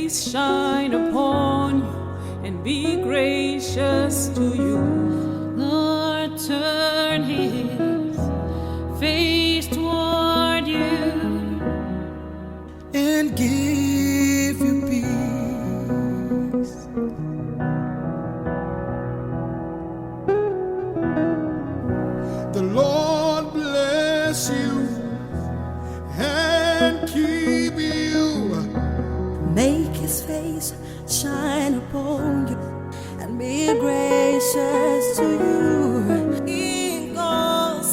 face shine upon you and be gracious to you. Lord, turn his face toward you and give you peace. The Lord bless you and keep you. Make his face shine upon you and be gracious to you. Ingosi,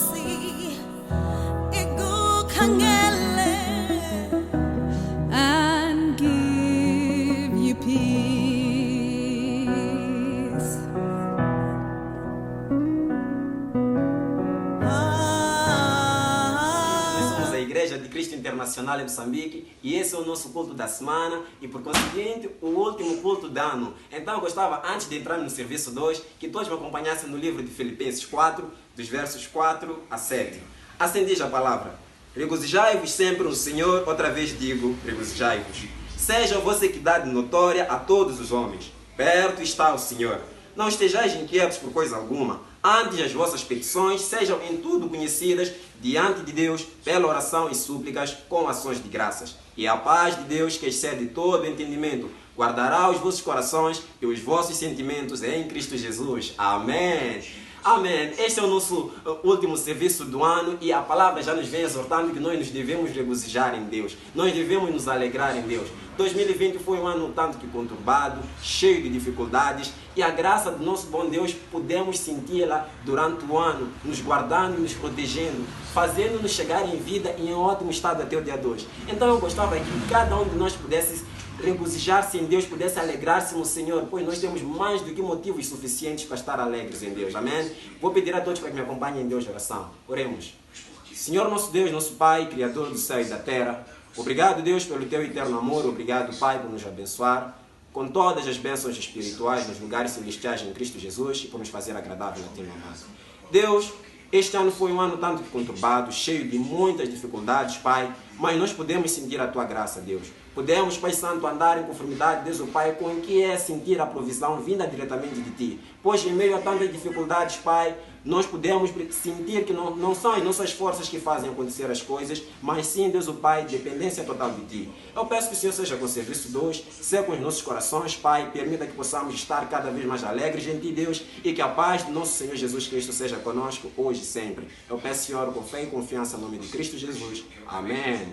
igukangele, and give you peace. Somos a Igreja de Cristo Internacional em Moçambique e esse é o nosso culto da semana e, por conseguinte, o último culto do ano. Então eu gostava, antes de entrar no serviço 2, que todos me acompanhassem no livro de Filipenses 4, dos versos 4 a 7. Assim diz a palavra: regozijai-vos sempre no Senhor, outra vez digo, regozijai-vos. Seja a vossa equidade notória a todos os homens. Perto está o Senhor. Não estejais inquietos por coisa alguma. Antes as vossas petições sejam em tudo conhecidas diante de Deus pela oração e súplicas com ações de graças. E a paz de Deus, que excede todo entendimento, guardará os vossos corações e os vossos sentimentos em Cristo Jesus. Amém. Amém. Este é o nosso último serviço do ano e a palavra já nos vem exortando que nós nos devemos regozijar em Deus. Nós devemos nos alegrar em Deus. 2020 foi um ano tanto que conturbado, cheio de dificuldades, e a graça do nosso bom Deus pudemos senti-la durante o ano, nos guardando e nos protegendo, fazendo-nos chegar em vida e em ótimo estado até o dia 2. Então eu gostava que cada um de nós pudesse regozijar-se em Deus, pudesse alegrar-se no Senhor, pois nós temos mais do que motivos suficientes para estar alegres em Deus. Amém? Vou pedir a todos para que me acompanhem em Deus de oração. Oremos. Senhor nosso Deus, nosso Pai, Criador do céu e da terra, obrigado, Deus, pelo Teu eterno amor. Obrigado, Pai, por nos abençoar com todas as bênçãos espirituais nos lugares celestiais em Cristo Jesus e por nos fazer agradável a Ti, meu amado. Deus, este ano foi um ano tanto conturbado, cheio de muitas dificuldades, Pai, mas nós podemos sentir a Tua graça, Deus. Podemos, Pai Santo, andar em conformidade, Deus o Pai, com o que é sentir a provisão vinda diretamente de Ti. Pois em meio a tantas dificuldades, Pai, nós podemos sentir que não são as nossas forças que fazem acontecer as coisas, mas sim, Deus o Pai, dependência total de Ti. Eu peço que o Senhor seja com o serviço 2, seja com os nossos corações, Pai, permita que possamos estar cada vez mais alegres em Ti, Deus, e que a paz do nosso Senhor Jesus Cristo seja conosco hoje e sempre. Eu peço, Senhor, com fé e confiança, em nome de Cristo Jesus. Amém.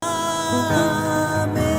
Amém. Amém.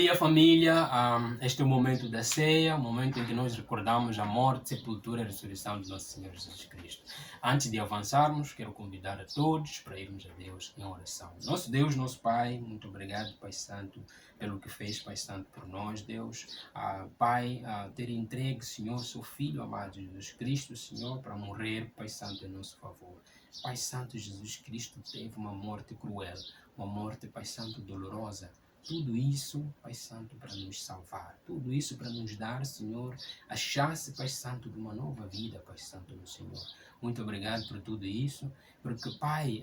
dia, família. Este é o momento da ceia, o momento em que nós recordamos a morte, sepultura e ressurreição de nosso Senhor Jesus Cristo. Antes de avançarmos, quero convidar a todos para irmos a Deus em oração. Nosso Deus, nosso Pai, muito obrigado, Pai Santo, pelo que fez, Pai Santo, por nós, Deus. Pai, ter entregue, Senhor, seu Filho amado Jesus Cristo, Senhor, para morrer, Pai Santo, em nosso favor. Pai Santo, Jesus Cristo teve uma morte cruel, uma morte, Pai Santo, dolorosa. Tudo isso, Pai Santo, para nos salvar. Tudo isso para nos dar, Senhor, a chance, Pai Santo, de uma nova vida, Pai Santo, no Senhor. Muito obrigado por tudo isso, porque, Pai,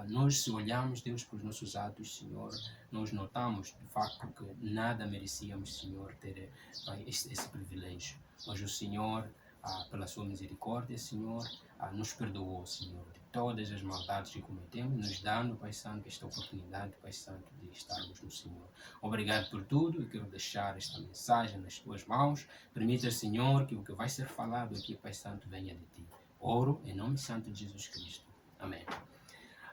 nós se olhamos, Deus, para os nossos atos, Senhor, nós notamos, de facto, que nada merecíamos, Senhor, ter, Pai, esse privilégio. Mas o Senhor, pela sua misericórdia, Senhor, nos perdoou, Senhor, de todas as maldades que cometemos, nos dando, Pai Santo, esta oportunidade, Pai Santo, de estarmos no Senhor. Obrigado por tudo e quero deixar esta mensagem nas tuas mãos. Permita, Senhor, que o que vai ser falado aqui, Pai Santo, venha de ti. Oro em nome santo de Jesus Cristo. Amém.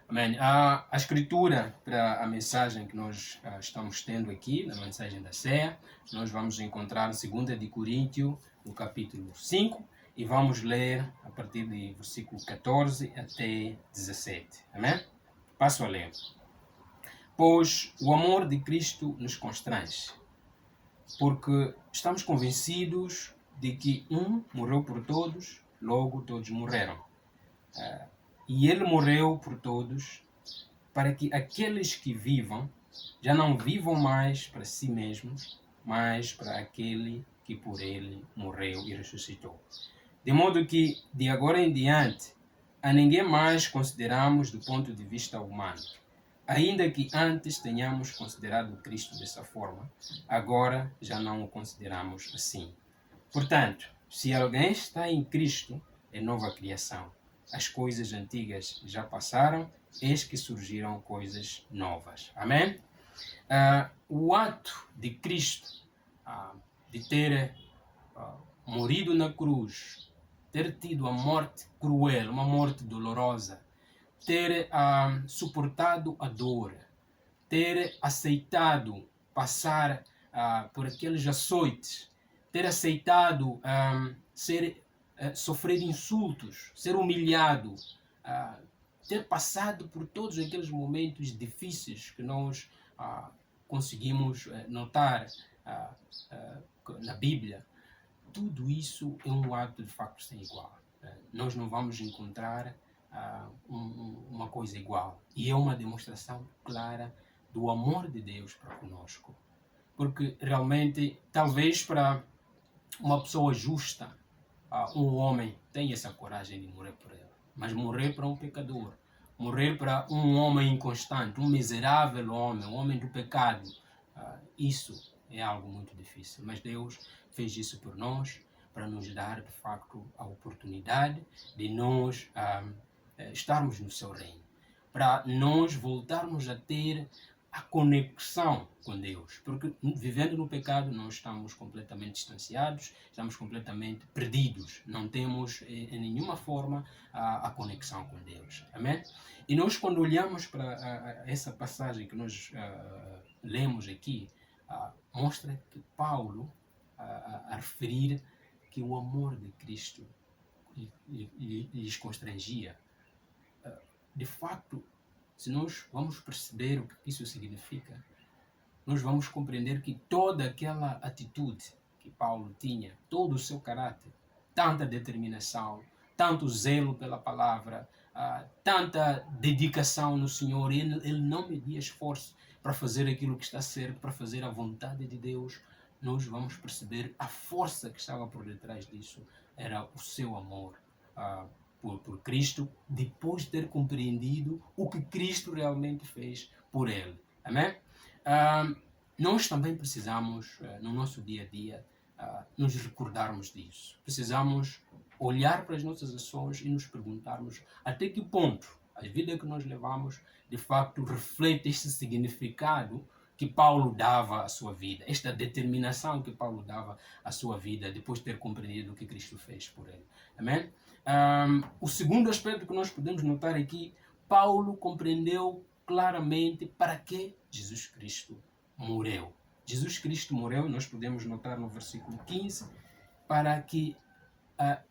Amém. A escritura para a mensagem que nós estamos tendo aqui, na mensagem da ceia, nós vamos encontrar em 2 de Coríntios, no capítulo 5, e vamos ler a partir do versículo 14 até 17. Amém? Passo a ler. Pois o amor de Cristo nos constrange, porque estamos convencidos de que um morreu por todos, logo todos morreram. E ele morreu por todos, para que aqueles que vivam já não vivam mais para si mesmos, mas para aquele que por ele morreu e ressuscitou. De modo que, de agora em diante, a ninguém mais consideramos do ponto de vista humano. Ainda que antes tenhamos considerado Cristo dessa forma, agora já não o consideramos assim. Portanto, se alguém está em Cristo, é nova criação. As coisas antigas já passaram, eis que surgiram coisas novas. Amém? O ato de Cristo de ter morrido na cruz, ter tido a morte cruel, uma morte dolorosa, ter suportado a dor, ter aceitado passar por aqueles açoites, ter aceitado sofrer insultos, ser humilhado, ter passado por todos aqueles momentos difíceis que nós conseguimos notar na Bíblia. Tudo isso é um ato de facto sem igual. Nós não vamos encontrar uma coisa igual. E é uma demonstração clara do amor de Deus para conosco. Porque realmente, talvez para uma pessoa justa, um homem tem essa coragem de morrer por ela. Mas morrer para um pecador, morrer para um homem inconstante, um miserável homem, um homem do pecado, isso é algo muito difícil. Mas Deus fez isso por nós, para nos dar, de facto, a oportunidade de nós estarmos no seu reino. Para nós voltarmos a ter a conexão com Deus. Porque vivendo no pecado, nós estamos completamente distanciados, estamos completamente perdidos. Não temos, em nenhuma forma, a conexão com Deus. Amém? E nós, quando olhamos para essa passagem que nós lemos aqui, mostra que Paulo, a referir que o amor de Cristo lhes constrangia. De facto, se nós vamos perceber o que isso significa, nós vamos compreender que toda aquela atitude que Paulo tinha, todo o seu caráter, tanta determinação, tanto zelo pela palavra, tanta dedicação no Senhor, ele não media esforço para fazer aquilo que está certo, para fazer a vontade de Deus. Nós vamos perceber a força que estava por detrás disso, era o seu amor por Cristo, depois de ter compreendido o que Cristo realmente fez por ele. Amém? Nós também precisamos, no nosso dia a dia, nos recordarmos disso. Precisamos olhar para as nossas ações e nos perguntarmos até que ponto a vida que nós levamos, de facto, reflete este significado que Paulo dava à sua vida, esta determinação que Paulo dava à sua vida depois de ter compreendido o que Cristo fez por ele. Amém? O segundo aspecto que nós podemos notar aqui, Paulo compreendeu claramente para que Jesus Cristo morreu. Jesus Cristo morreu, nós podemos notar no versículo 15, para que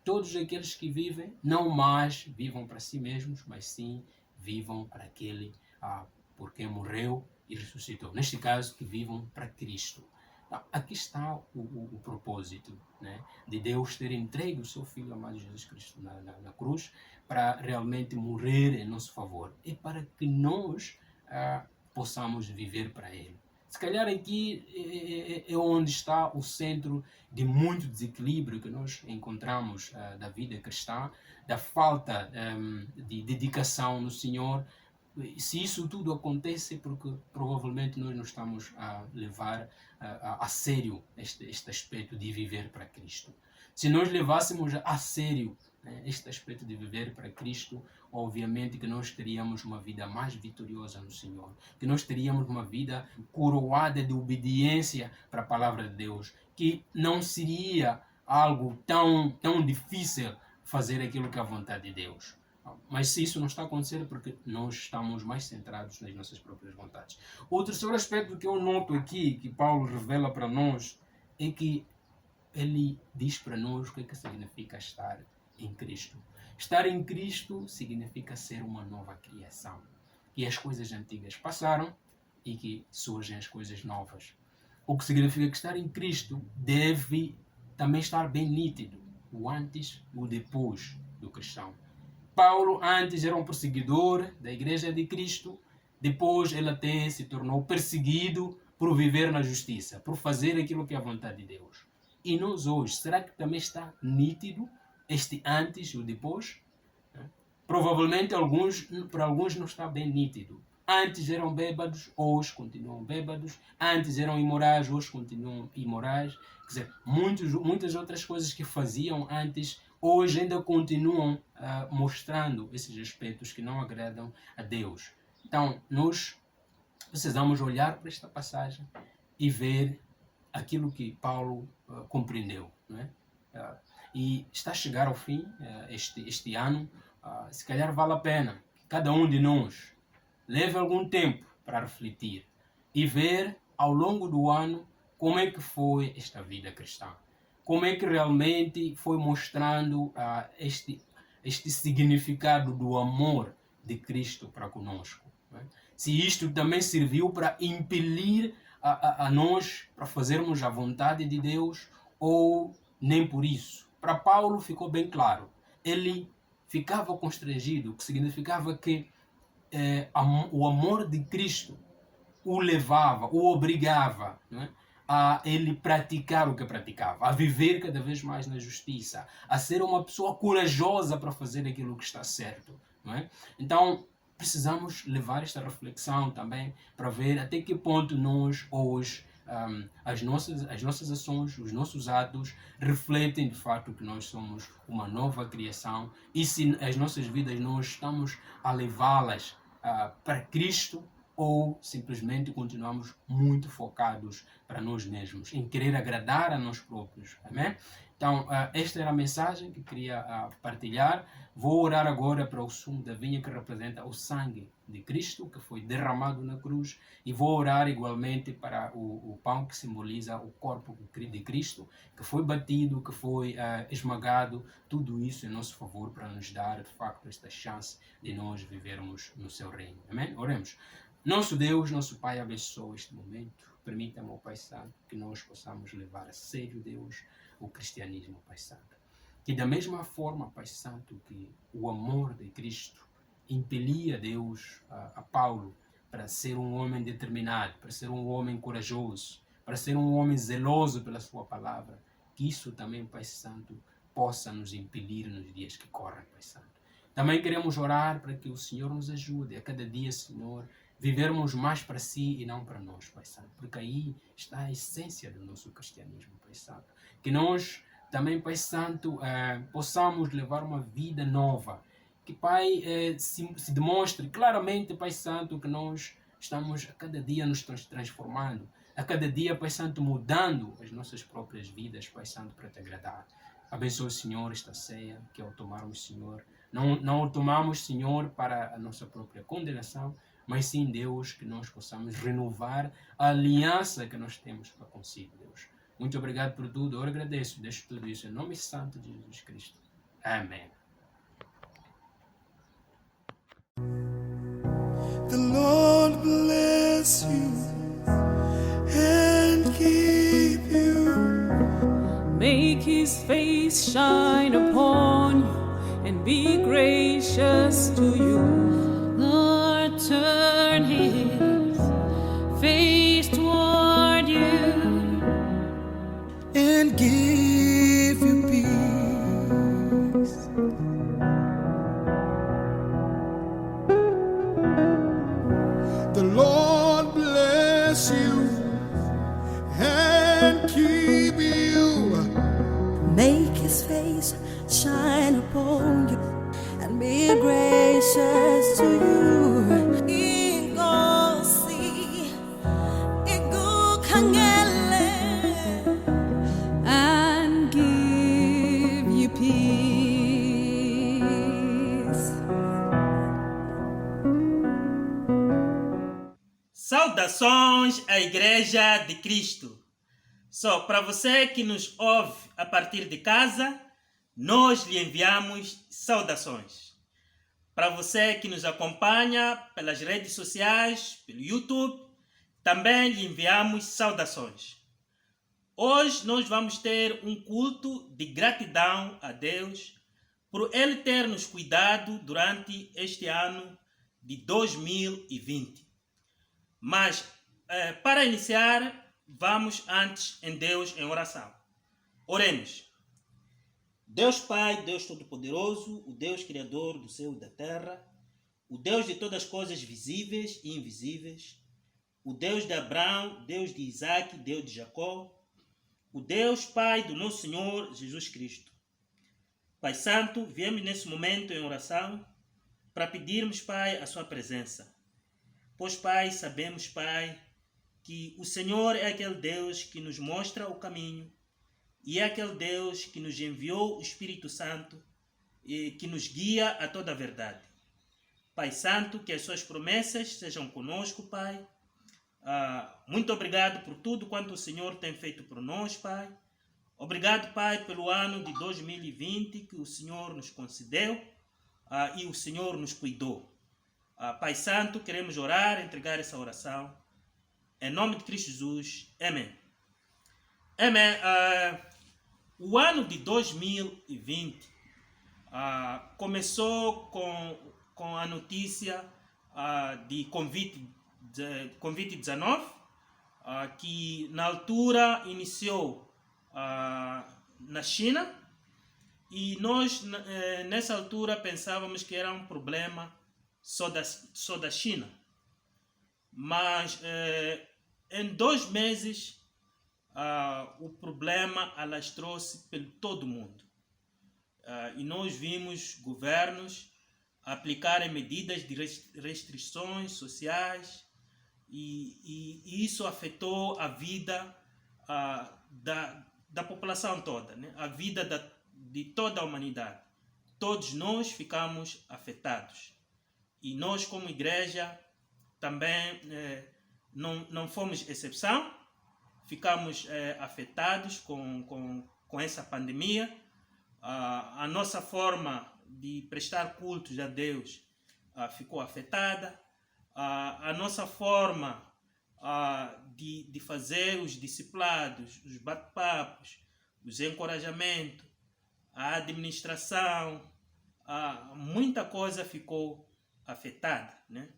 todos aqueles que vivem não mais vivam para si mesmos, mas sim vivam para aquele por quem morreu e ressuscitou. Neste caso, que vivam para Cristo. Então, aqui está o propósito, né, de Deus ter entregue o seu Filho amado Jesus Cristo na cruz para realmente morrer em nosso favor e para que nós possamos viver para Ele. Se calhar aqui é onde está o centro de muito desequilíbrio que nós encontramos da vida cristã, da falta de dedicação no Senhor. Se isso tudo acontece, porque provavelmente nós não estamos a levar a sério este aspecto de viver para Cristo. Se nós levássemos a sério este aspecto de viver para Cristo, obviamente que nós teríamos uma vida mais vitoriosa no Senhor, que nós teríamos uma vida coroada de obediência para a palavra de Deus, que não seria algo tão difícil fazer aquilo que é a vontade de Deus. Mas se isso não está acontecendo, porque nós estamos mais centrados nas nossas próprias vontades. O terceiro aspecto que eu noto aqui, que Paulo revela para nós, é que ele diz para nós o que é que significa estar em Cristo. Estar em Cristo significa ser uma nova criação. Que as coisas antigas passaram e que surgem as coisas novas. O que significa que estar em Cristo deve também estar bem nítido. O antes e o depois do cristão. Paulo antes era um perseguidor da Igreja de Cristo. Depois ele até se tornou perseguido por viver na justiça, por fazer aquilo que é a vontade de Deus. E nós hoje, será que também está nítido este antes e o depois? Provavelmente para alguns não está bem nítido. Antes eram bêbados, hoje continuam bêbados. Antes eram imorais, hoje continuam imorais. Quer dizer, muitas outras coisas que faziam antes, hoje ainda continuam mostrando esses aspectos que não agradam a Deus. Então, nós precisamos olhar para esta passagem e ver aquilo que Paulo compreendeu, não é? E está a chegar ao fim este ano. Se calhar vale a pena que cada um de nós leve algum tempo para refletir e ver ao longo do ano como é que foi esta vida cristã. Como é que realmente foi mostrando este significado do amor de Cristo para conosco. Né? Se isto também serviu para impelir a nós para fazermos a vontade de Deus ou nem por isso. Para Paulo ficou bem claro. Ele ficava constrangido, o que significava que o amor de Cristo o levava, o obrigava, né, a ele praticar o que praticava, a viver cada vez mais na justiça, a ser uma pessoa corajosa para fazer aquilo que está certo. Não é? Então, precisamos levar esta reflexão também para ver até que ponto nós hoje as nossas ações, os nossos atos refletem de fato que nós somos uma nova criação e se as nossas vidas nós estamos a levá-las para Cristo ou simplesmente continuamos muito focados para nós mesmos, em querer agradar a nós próprios. Amém? Então, esta era a mensagem que queria partilhar. Vou orar agora para o sumo da vinha que representa o sangue de Cristo, que foi derramado na cruz, e vou orar igualmente para o pão que simboliza o corpo de Cristo, que foi batido, que foi esmagado, tudo isso em nosso favor para nos dar, de facto, esta chance de nós vivermos no seu reino. Amém? Oremos. Nosso Deus, nosso Pai, abençoa este momento. Permita-me, Pai Santo, que nós possamos levar a sério, Deus, o cristianismo, Pai Santo. Que da mesma forma, Pai Santo, que o amor de Cristo impelia Deus a Paulo para ser um homem determinado, para ser um homem corajoso, para ser um homem zeloso pela sua palavra, que isso também, Pai Santo, possa nos impelir nos dias que correm, Pai Santo. Também queremos orar para que o Senhor nos ajude a cada dia, Senhor, vivermos mais para si e não para nós, Pai Santo, porque aí está a essência do nosso cristianismo, Pai Santo. Que nós também, Pai Santo, possamos levar uma vida nova, que, Pai, se demonstre claramente, Pai Santo, que nós estamos a cada dia nos transformando, a cada dia, Pai Santo, mudando as nossas próprias vidas, Pai Santo, para te agradar. Abençoe, Senhor, esta ceia, que ao tomarmos, Senhor, Não o tomamos, Senhor, para a nossa própria condenação, mas sim, Deus, que nós possamos renovar a aliança que nós temos para consigo, Deus. Muito obrigado por tudo, eu agradeço, deixo tudo isso em nome santo de Jesus Cristo. Amém. The Lord bless you and keep you. Make his face shine upon you and be gracious to you. Lord, turn his face toward you And give you peace. The Lord bless you and keep you. Make his face shine upon you and be gracious to you. Ingosi, igukangele, and give you peace. Saudações à Igreja de Cristo. Para você que nos ouve a partir de casa, nós lhe enviamos saudações. Para você que nos acompanha pelas redes sociais, pelo YouTube, também lhe enviamos saudações. Hoje nós vamos ter um culto de gratidão a Deus por Ele ter nos cuidado durante este ano de 2020. Mas, para iniciar, vamos antes em Deus em oração. Oremos. Deus Pai, Deus Todo-Poderoso, o Deus Criador do céu e da terra, o Deus de todas as coisas visíveis e invisíveis, o Deus de Abraão, Deus de Isaac, Deus de Jacó, o Deus Pai do nosso Senhor Jesus Cristo. Pai Santo, viemos nesse momento em oração para pedirmos, Pai, a sua presença. Pois, Pai, sabemos, Pai, que o Senhor é aquele Deus que nos mostra o caminho e é aquele Deus que nos enviou o Espírito Santo e que nos guia a toda a verdade. Pai Santo, que as suas promessas sejam conosco, Pai. Muito obrigado por tudo quanto o Senhor tem feito por nós, Pai. Obrigado, Pai, pelo ano de 2020 que o Senhor nos concedeu e o Senhor nos cuidou. Pai Santo, queremos orar, entregar essa oração. Em nome de Cristo Jesus. Amém. Amém. O ano de 2020 começou com a notícia de Covid-19, que na altura iniciou na China, e nós nessa altura pensávamos que era um problema só da China. Mas em 2 meses o problema alastrou-se por todo o mundo. E nós vimos governos aplicarem medidas de restrições sociais e isso afetou a vida da população toda, né? A vida de toda a humanidade. Todos nós ficamos afetados. E nós, como igreja, também não fomos exceção. Ficamos afetados com essa pandemia. A nossa forma de prestar cultos a Deus ficou afetada. A nossa forma de fazer os discipulados, os bate-papos, os encorajamentos, a administração, muita coisa ficou afetada, né?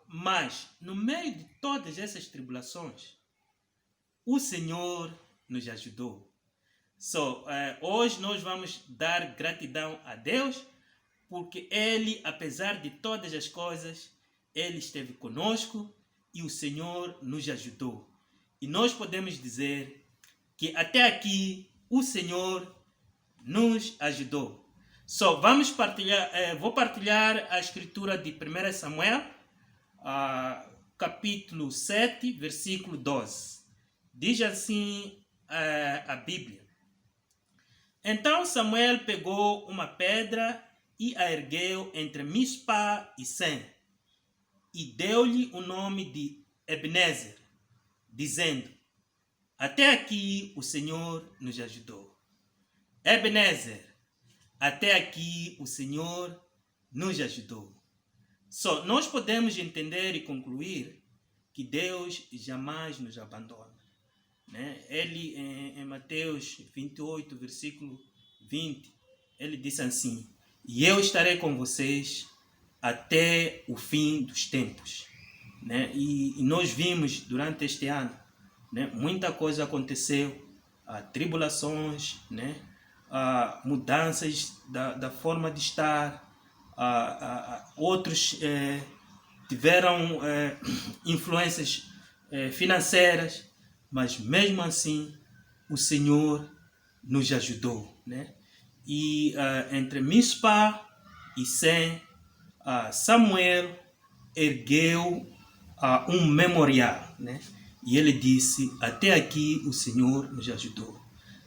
Mas no meio de todas essas tribulações, o Senhor nos ajudou. Hoje nós vamos dar gratidão a Deus, porque Ele, apesar de todas as coisas, Ele esteve conosco e o Senhor nos ajudou. E nós podemos dizer que até aqui o Senhor nos ajudou. Vamos partilhar, vou partilhar a escritura de 1 Samuel, capítulo 7, versículo 12. Diz assim a Bíblia: Então Samuel pegou uma pedra e a ergueu entre Mispa e Sem, e deu-lhe o nome de Ebenezer, dizendo: até aqui o Senhor nos ajudou. Ebenezer, até aqui o Senhor nos ajudou. Só nós podemos entender e concluir que Deus jamais nos abandona, né? Ele, em Mateus 28, versículo 20, ele disse assim: e eu estarei com vocês até o fim dos tempos, né? E nós vimos durante este ano, né, muita coisa aconteceu, tribulações, né, mudanças da forma de estar, outros tiveram influências financeiras, mas mesmo assim o Senhor nos ajudou, né? E entre Mispa e Sem, Samuel ergueu um memorial, né? E ele disse: até aqui o Senhor nos ajudou.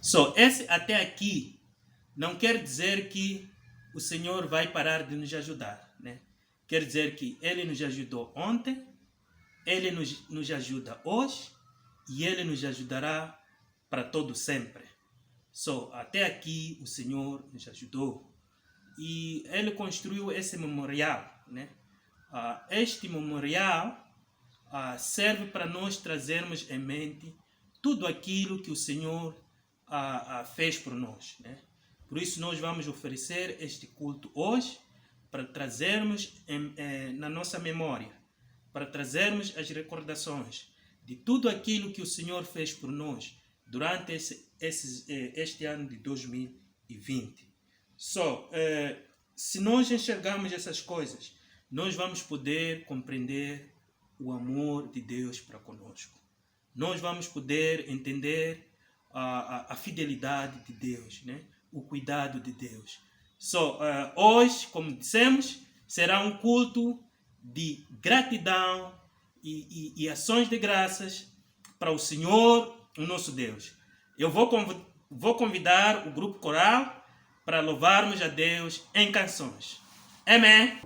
Só esse até aqui não quer dizer que o Senhor vai parar de nos ajudar, né? Quer dizer que Ele nos ajudou ontem, Ele nos ajuda hoje e Ele nos ajudará para todo sempre. Só até aqui o Senhor nos ajudou. E Ele construiu esse memorial, né? Este memorial serve para nós trazermos em mente tudo aquilo que o Senhor fez por nós, né? Por isso nós vamos oferecer este culto hoje para trazermos na nossa memória, para trazermos as recordações de tudo aquilo que o Senhor fez por nós durante este ano de 2020. Se nós enxergarmos essas coisas, nós vamos poder compreender o amor de Deus para conosco. Nós vamos poder entender a fidelidade de Deus, né? O cuidado de Deus. Hoje, como dissemos, será um culto de gratidão e ações de graças para o Senhor, o nosso Deus. Eu vou convidar o grupo coral para louvarmos a Deus em canções. Amém.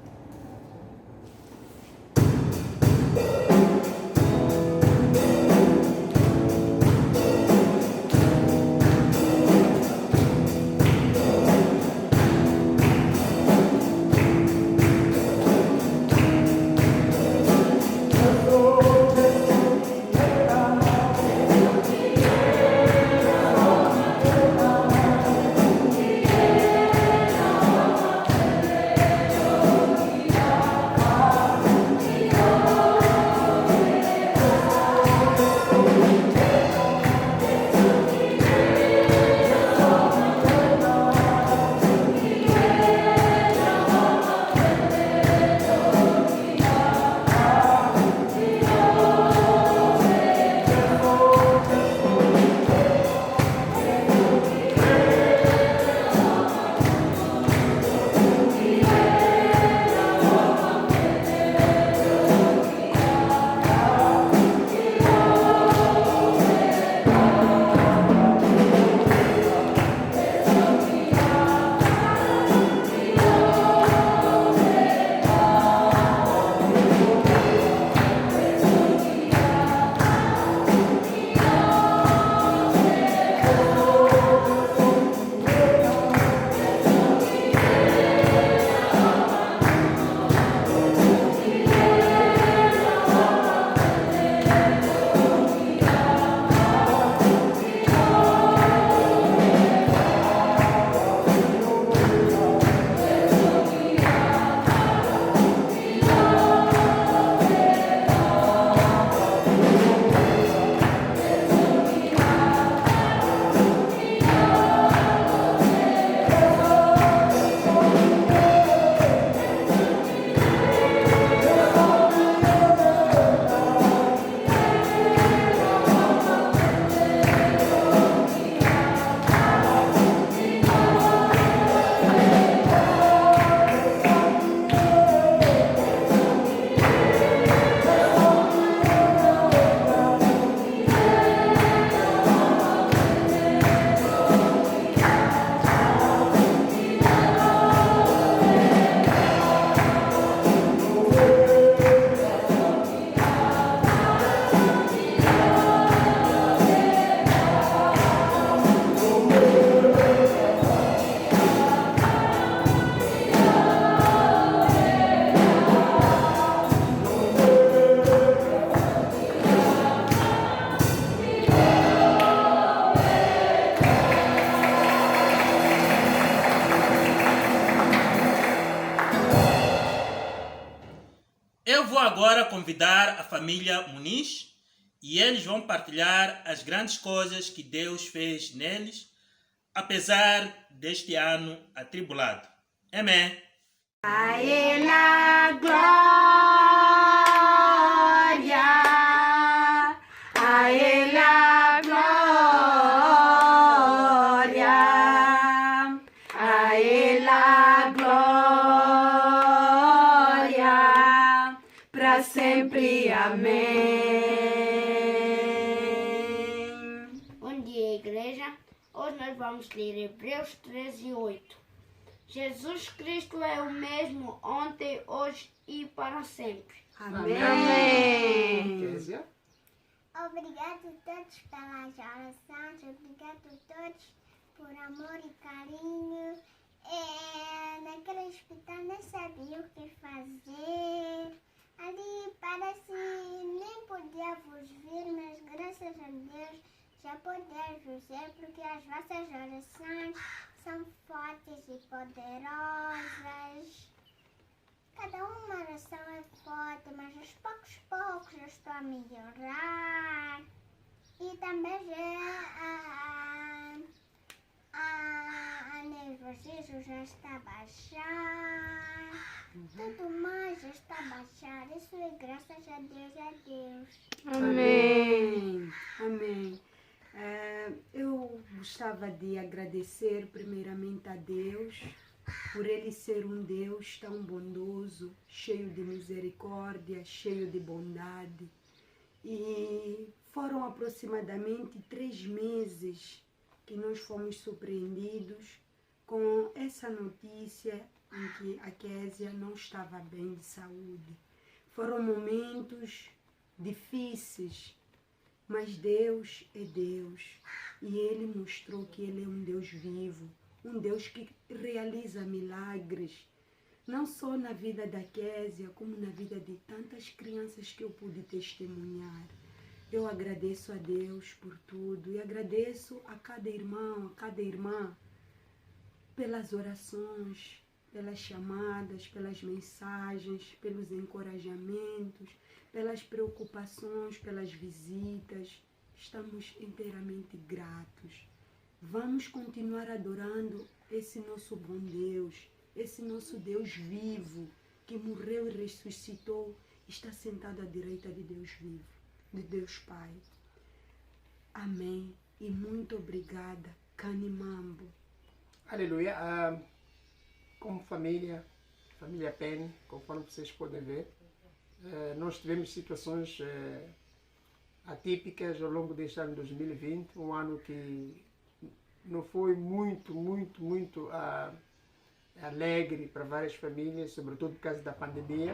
Eu vou agora convidar a família Muniz e eles vão partilhar as grandes coisas que Deus fez neles, apesar deste ano atribulado. Amém. A Ele a glória, a Ele a glória, a Ele a glória, para sempre. Amém. Bom dia, igreja. Hoje nós vamos ler Hebreus 13:8. Jesus Cristo é o mesmo ontem, hoje e para sempre. Amém. Kézia? Obrigado a todos pelas orações, obrigado a todos por amor e carinho. Naquele hospital não sabia o que fazer. Ali parece nem podia vos ver, mas graças a Deus já poder vos ver, porque as vossas orações são fortes e poderosas. Cada uma oração é forte, mas aos poucos eu estou a melhorar. E também a nervosismo já está a baixar. Tudo mais já está a baixar. Isso é graças a Deus, Amém. Amém. Eu gostava de agradecer primeiramente a Deus por Ele ser um Deus tão bondoso, cheio de misericórdia, cheio de bondade. E foram aproximadamente 3 meses que nós fomos surpreendidos com essa notícia em que a Kézia não estava bem de saúde. Foram momentos difíceis, mas Deus é Deus e Ele mostrou que Ele é um Deus vivo, um Deus que realiza milagres, não só na vida da Kézia, como na vida de tantas crianças que eu pude testemunhar. Eu agradeço a Deus por tudo e agradeço a cada irmão, a cada irmã, pelas orações, pelas chamadas, pelas mensagens, pelos encorajamentos, pelas preocupações, pelas visitas. Estamos inteiramente gratos. Vamos continuar adorando esse nosso bom Deus, esse nosso Deus vivo, que morreu e ressuscitou, está sentado à direita de Deus vivo, de Deus Pai. Amém. E muito obrigada, Canimambo. Aleluia. Como família PEN, conforme vocês podem ver, nós tivemos situações atípicas ao longo deste ano de 2020, um ano que não foi muito alegre para várias famílias, sobretudo por causa da pandemia,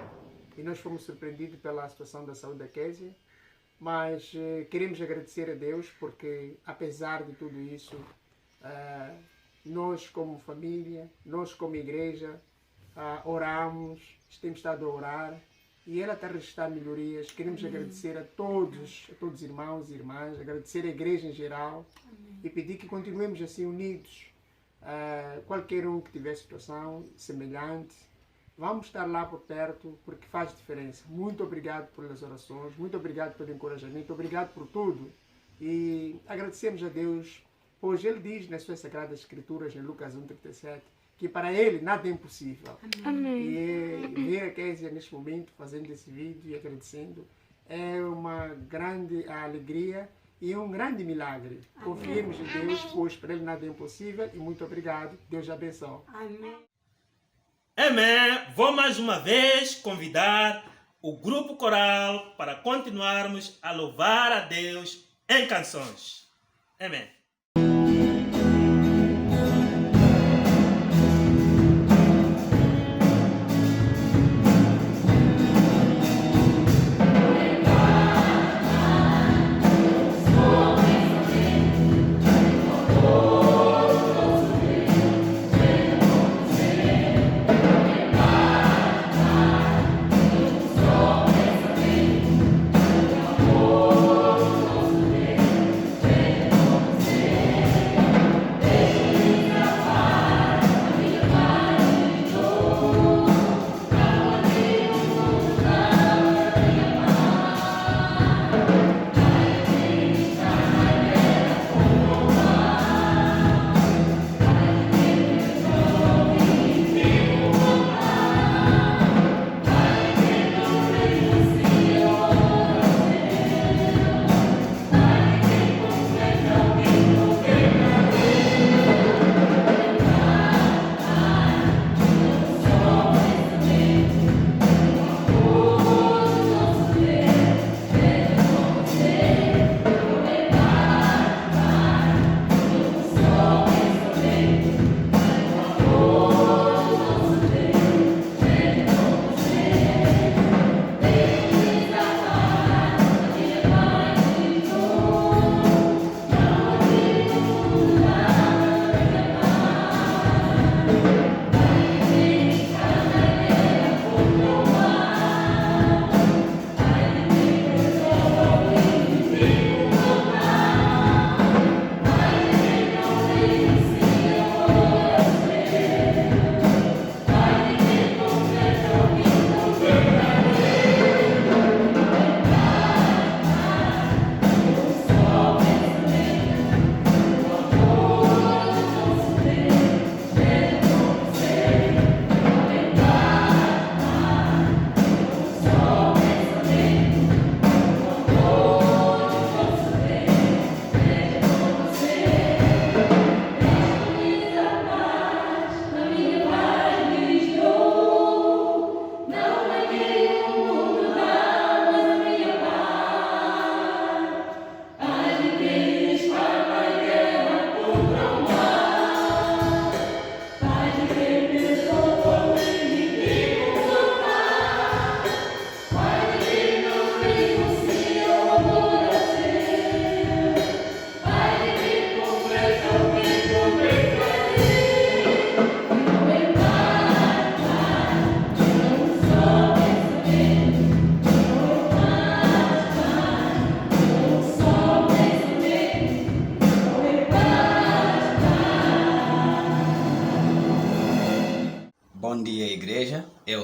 e nós fomos surpreendidos pela situação da saúde da Kézia, mas queremos agradecer a Deus porque, apesar de tudo isso, nós como família, nós como igreja, oramos, temos estado a orar e ela está a registrar melhorias. Queremos agradecer a todos os irmãos e irmãs, agradecer a igreja em geral e pedir que continuemos assim unidos. Qualquer um que tiver situação semelhante, vamos estar lá por perto porque faz diferença. Muito obrigado pelas orações, muito obrigado pelo encorajamento, obrigado por tudo e agradecemos a Deus. Pois Ele diz nas suas Sagradas Escrituras, em Lucas 1:37, que para Ele nada é impossível. Amém. E ver a Kézia neste momento fazendo esse vídeo e agradecendo é uma grande alegria e um grande milagre. Confiemos em Deus, pois para Ele nada é impossível. E muito obrigado. Deus abençoe. Amém. Amém. Vou mais uma vez convidar o grupo coral para continuarmos a louvar a Deus em canções. Amém.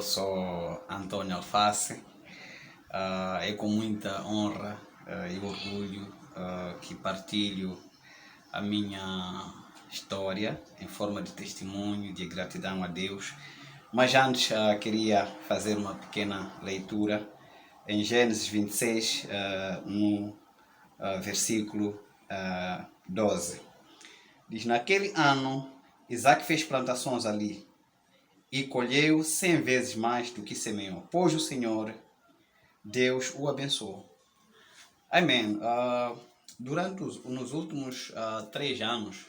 Eu sou Antônio Alface. É com muita honra e orgulho que partilho a minha história em forma de testemunho, de gratidão a Deus. Mas antes queria fazer uma pequena leitura em Gênesis 26, no versículo 12. Diz: naquele ano, Isaac fez plantações ali e colheu 100 vezes mais do que semeou, pois o Senhor, Deus, o abençoou. Amém. Nos últimos 3 anos,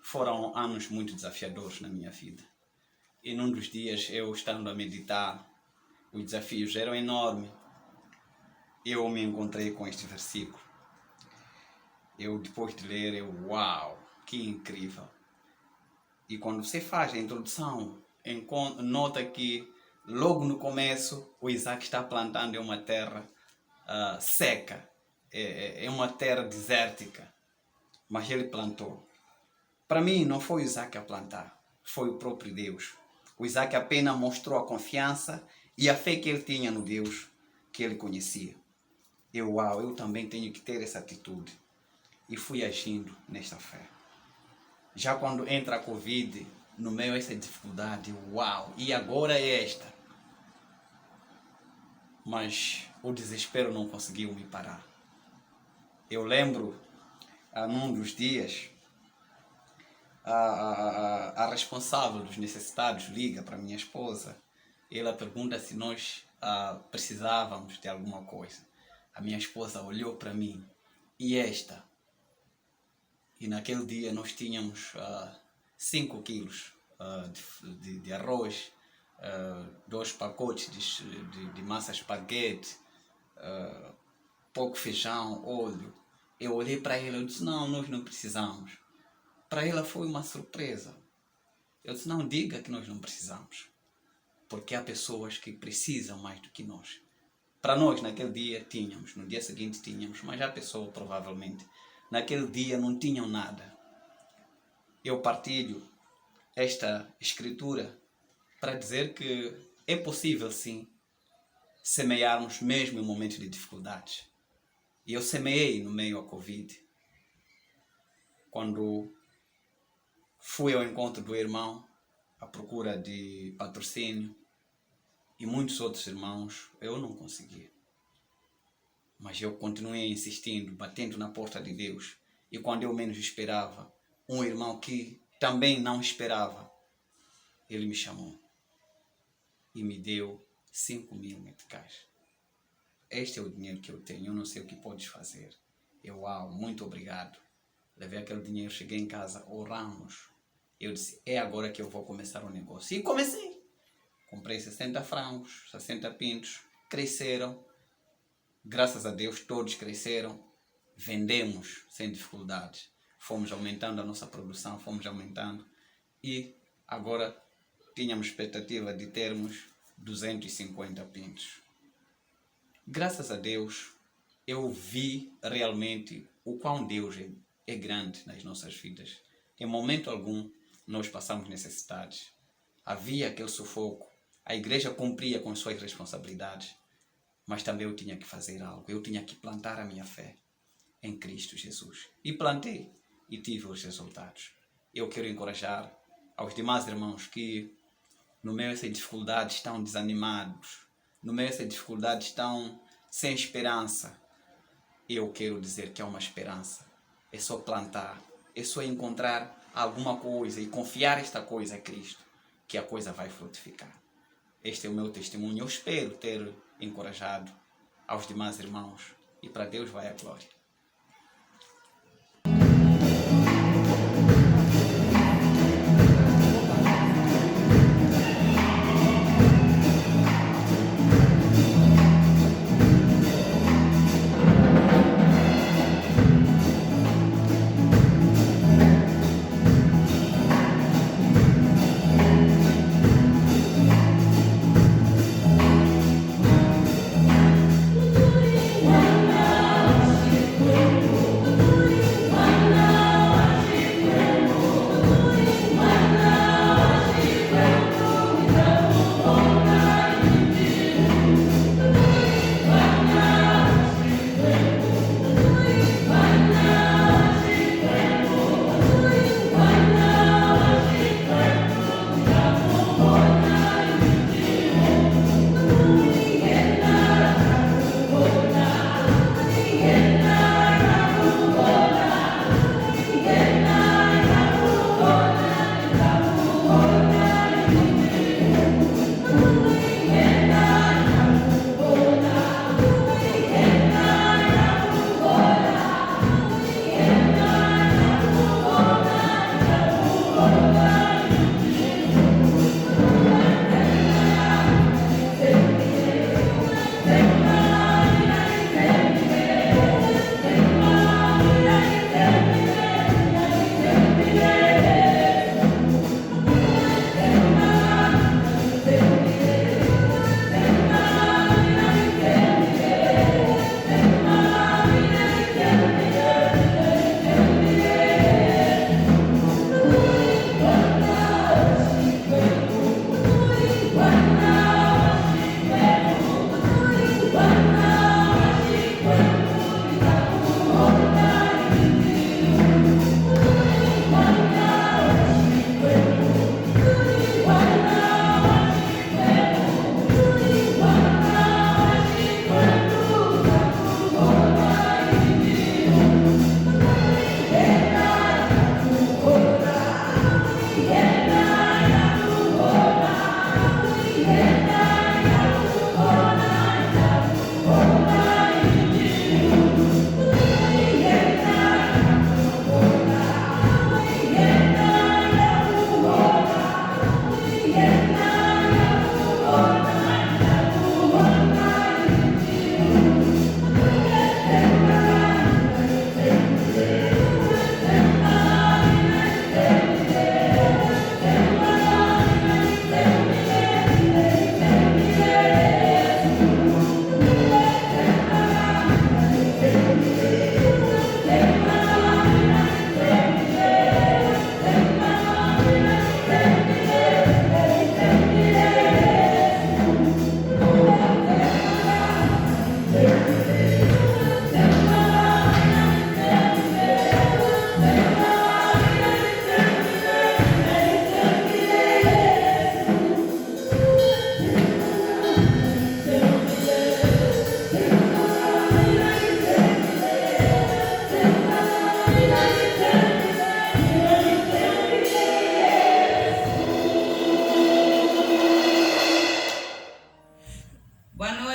foram anos muito desafiadores na minha vida. E num dos dias, eu estando a meditar, os desafios eram enormes. Eu me encontrei com este versículo. Depois de ler, uau, que incrível. E quando você faz a introdução, nota que logo no começo, o Isaac está plantando em uma terra seca. É uma terra desértica. Mas ele plantou. Para mim, não foi o Isaac a plantar, foi o próprio Deus. O Isaac apenas mostrou a confiança e a fé que ele tinha no Deus que ele conhecia. Eu também tenho que ter essa atitude. E fui agindo nesta fé. Já quando entra a Covid, no meio dessa dificuldade, e agora é esta. Mas o desespero não conseguiu me parar. Eu lembro, num dos dias, a responsável dos necessitados liga para minha esposa. Ela pergunta se nós precisávamos de alguma coisa. A minha esposa olhou para mim e naquele dia nós tínhamos 5 quilos de arroz, 2 pacotes de massa espaguete, pouco feijão, óleo. Eu olhei para ela e disse: não, nós não precisamos. Para ela foi uma surpresa. Eu disse: não diga que nós não precisamos, porque há pessoas que precisam mais do que nós. Para nós naquele dia tínhamos, no dia seguinte tínhamos, mas a pessoa provavelmente naquele dia não tinham nada. Eu partilho esta escritura para dizer que é possível sim semearmos mesmo em momentos de dificuldades. E eu semeei no meio da Covid. Quando fui ao encontro do irmão à procura de patrocínio e muitos outros irmãos, eu não consegui. Mas eu continuei insistindo, batendo na porta de Deus. E quando eu menos esperava, um irmão que também não esperava, ele me chamou e me deu 5.000 meticais. Este é o dinheiro que eu tenho, eu não sei o que podes fazer. Muito obrigado. Levei aquele dinheiro, cheguei em casa, oramos. Eu disse: é agora que eu vou começar o negócio. E comecei. Comprei 60 frangos, 60 pintos, cresceram. Graças a Deus, todos cresceram. Vendemos sem dificuldades. Fomos aumentando a nossa produção, fomos aumentando. E agora tínhamos expectativa de termos 250 pintos. Graças a Deus, eu vi realmente o quão Deus é grande nas nossas vidas. Em momento algum, nós passamos necessidades. Havia aquele sufoco. A igreja cumpria com suas responsabilidades. Mas também eu tinha que fazer algo. Eu tinha que plantar a minha fé em Cristo Jesus. E plantei e tive os resultados. Eu quero encorajar aos demais irmãos que no meio dessas dificuldades estão desanimados. No meio dessas dificuldades estão sem esperança. Eu quero dizer que há uma esperança. É só plantar. É só encontrar alguma coisa e confiar esta coisa a Cristo, que a coisa vai frutificar. Este é o meu testemunho. Eu espero ter encorajado aos demais irmãos. E para Deus vai a glória.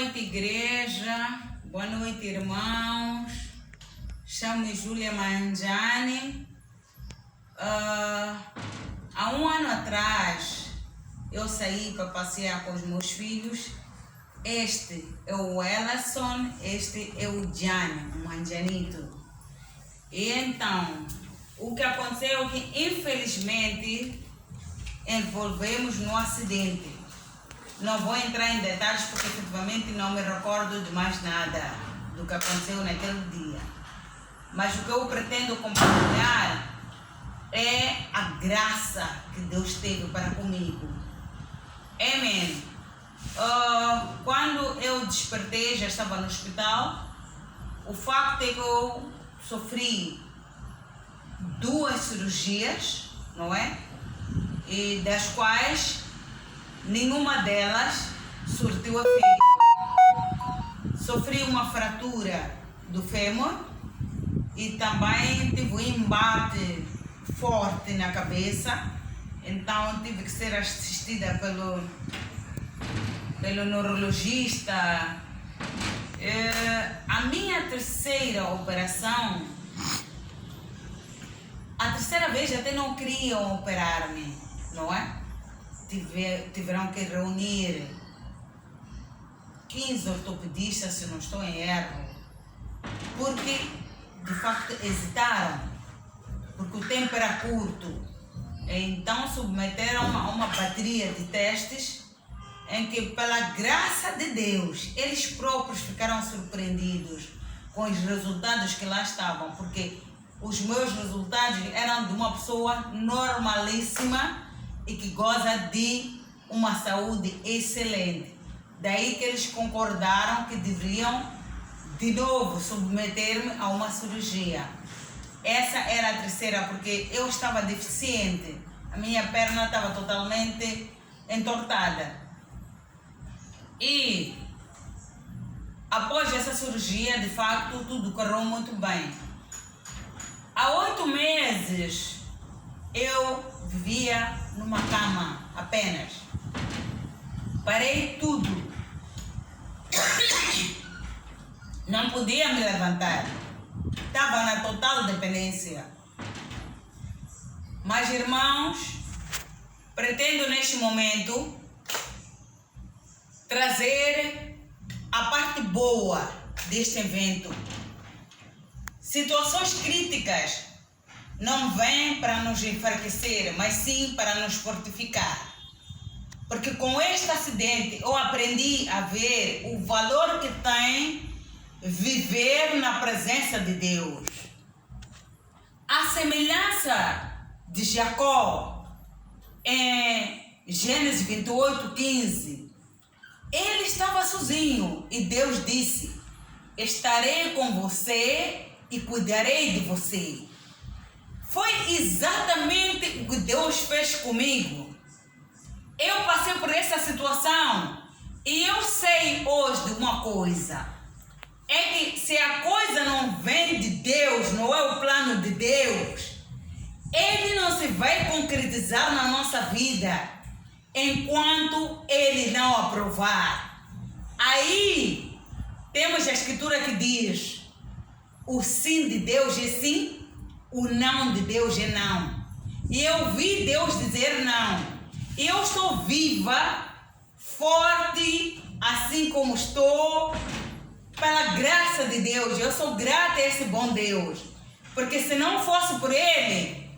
noite, igreja. Boa noite, irmãos. Chamo-me Júlia Manjani. Há um ano atrás, eu saí para passear com os meus filhos. Este é o Ellison, este é o Gianni, o Manjanito. E então, o que aconteceu é que, infelizmente, envolvemos no acidente. Não vou entrar em detalhes porque efetivamente não me recordo de mais nada do que aconteceu naquele dia. Mas o que eu pretendo compartilhar é a graça que Deus teve para comigo. Amém. Quando eu despertei, já estava no hospital. O facto é que eu sofri 2 cirurgias, não é? E das quais nenhuma delas surtiu efeito. Sofri uma fratura do fêmur e também tive um embate forte na cabeça. Então tive que ser assistida pelo neurologista. A minha terceira operação, a terceira vez até não queriam operar-me, não é? Tiveram que reunir 15 ortopedistas, se não estou em erro, porque de facto hesitaram, porque o tempo era curto. Então submeteram a uma bateria de testes em que, pela graça de Deus, eles próprios ficaram surpreendidos com os resultados que lá estavam, porque os meus resultados eram de uma pessoa normalíssima e que goza de uma saúde excelente. Daí que eles concordaram que deveriam de novo submeter-me a uma cirurgia. Essa era a terceira, porque eu estava deficiente. A minha perna estava totalmente entortada. E após essa cirurgia, de facto, tudo correu muito bem. Há 8 meses eu vivia numa cama apenas. Parei tudo. Não podia me levantar. Estava na total dependência. Mas, irmãos, pretendo neste momento trazer a parte boa deste evento. Situações críticas não vêm para nos enfraquecer, mas sim para nos fortificar. Porque com este acidente eu aprendi a ver o valor que tem viver na presença de Deus. A semelhança de Jacó em Gênesis 28:15, ele estava sozinho e Deus disse: estarei com você e cuidarei de você. Foi exatamente o que Deus fez comigo. Eu passei por essa situação e eu sei hoje de uma coisa. É que se a coisa não vem de Deus, não é o plano de Deus, ele não se vai concretizar na nossa vida enquanto ele não aprovar. Aí temos a escritura que diz: o sim de Deus é sim, o não de Deus é não. E eu vi Deus dizer não. E eu estou viva, forte, assim como estou, pela graça de Deus. Eu sou grata a esse bom Deus. Porque se não fosse por Ele,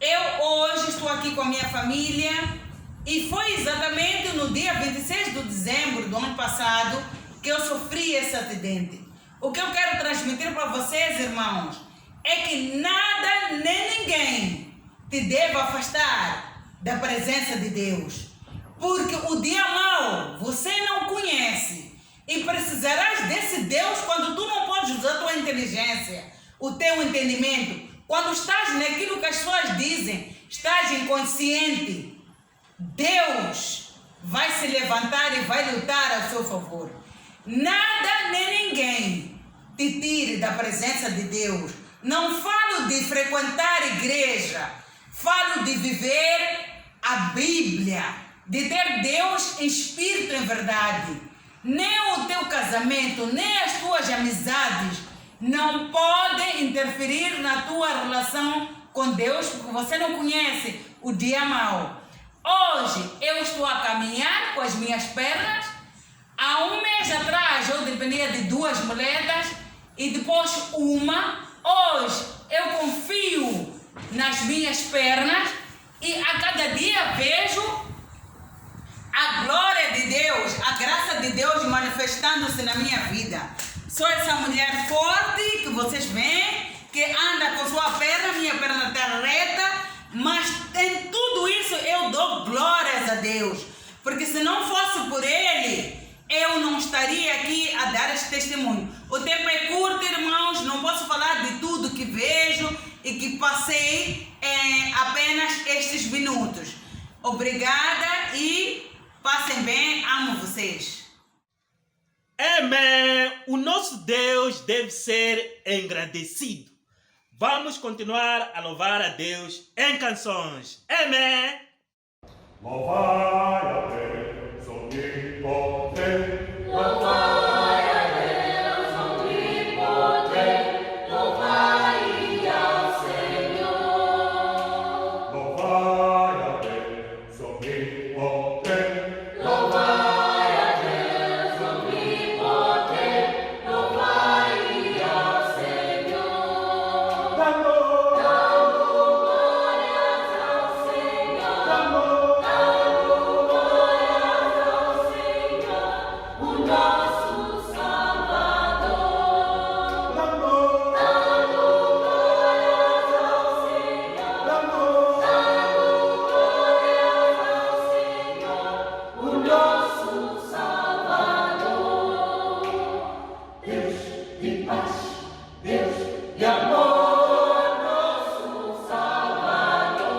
eu hoje estou aqui com a minha família. E foi exatamente no dia 26 de dezembro do ano passado que eu sofri esse acidente. O que eu quero transmitir para vocês, irmãos, é que nada nem ninguém te deve afastar da presença de Deus. Porque o dia mau você não conhece. E precisarás desse Deus quando tu não podes usar a tua inteligência, o teu entendimento. Quando estás naquilo que as pessoas dizem, estás inconsciente. Deus vai se levantar e vai lutar a seu favor. Nada nem ninguém te tire da presença de Deus. Não falo de frequentar a igreja, falo de viver a Bíblia, de ter Deus em espírito em verdade. nem o teu casamento, nem as tuas amizades não podem interferir na tua relação com Deus, porque você não conhece o dia mau. Hoje eu estou a caminhar com as minhas pernas. Há um mês atrás eu dependia de 2 moledas e depois uma. Hoje eu confio nas minhas pernas e a cada dia vejo a glória de Deus, a graça de Deus manifestando-se na minha vida. Sou essa mulher forte que vocês veem, que anda com sua perna, minha perna está reta, mas em tudo isso eu dou glórias a Deus, porque se não fosse por Ele, eu não estaria aqui a dar este testemunho. O tempo é curto, irmãos, não posso falar de tudo que vejo e que passei em apenas estes minutos. Obrigada e passem bem, amo vocês. Amém. O nosso Deus deve ser engrandecido. Vamos continuar a louvar a Deus em canções. Amém. Louvai a Deus, onipotente. Louvai a Deus, onipotente. Louvai ao Senhor. Louvai a Deus, onipotente. Louvai a Deus, onipotente. Louvai ao Senhor. Dando glórias ao Senhor. Dando glórias ao Senhor, o nosso Salvador. Dando glórias ao Senhor. Dando glórias ao Senhor, o nosso Salvador. Deus de paz, Deus de amor, nosso Salvador.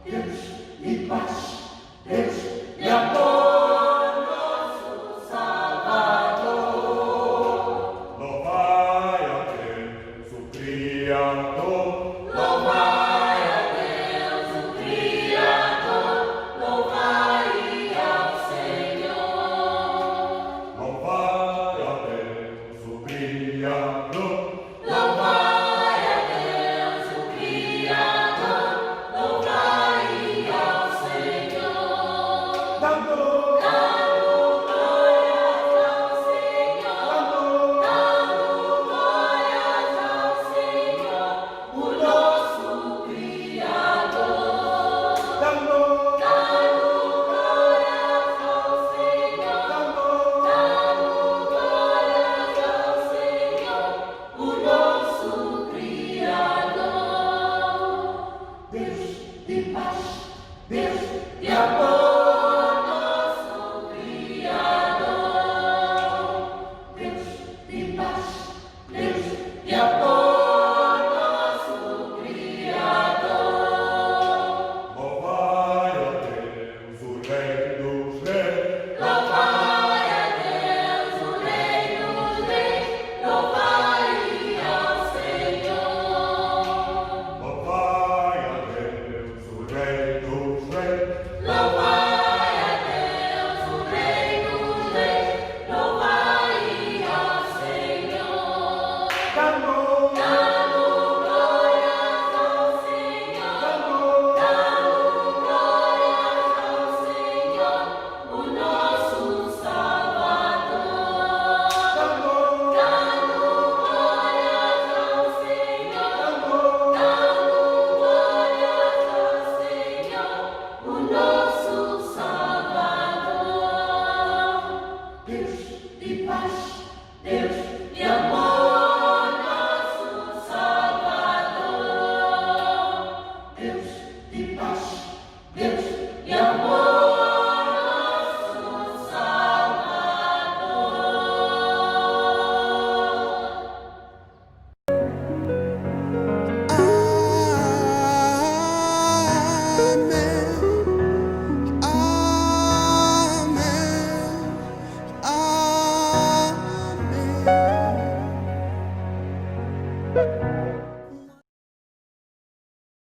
Deus de paz, Deus de amor, nosso Salvador. Louvai a Deus, o Criador. Louvai a Deus, o Criador. Louvai ao Senhor. Louvai a Deus, o Criador. Louvai a Deus, o Criador. Louvai ao Senhor. Dando glórias ao Senhor. Dando glórias ao Senhor, o nosso Criador. Dando glórias ao Senhor. Dando glórias ao Senhor, o nosso Criador. Deus de paz, Deus de amor, nosso Criador. Deus de paz, Deus de amor, nosso Criador. Louvai a Deus, o Rei dos Reis. Louvai a Deus, o Rei dos Reis. Louvai ao Senhor. Louvai a Deus, o Rei dos Reis. Louvai a Deus, o Rei dos Reis. Louvai ao Senhor. Dando glórias ao Senhor. Dando glórias ao Senhor, o nosso Salvador. Dando glórias ao Senhor. Dando glórias ao Senhor, o nosso Salvador. Deus de paz, Deus de amor, nosso Salvador. Deus de paz, Deus de amor, nosso Salvador. Amen. Amen.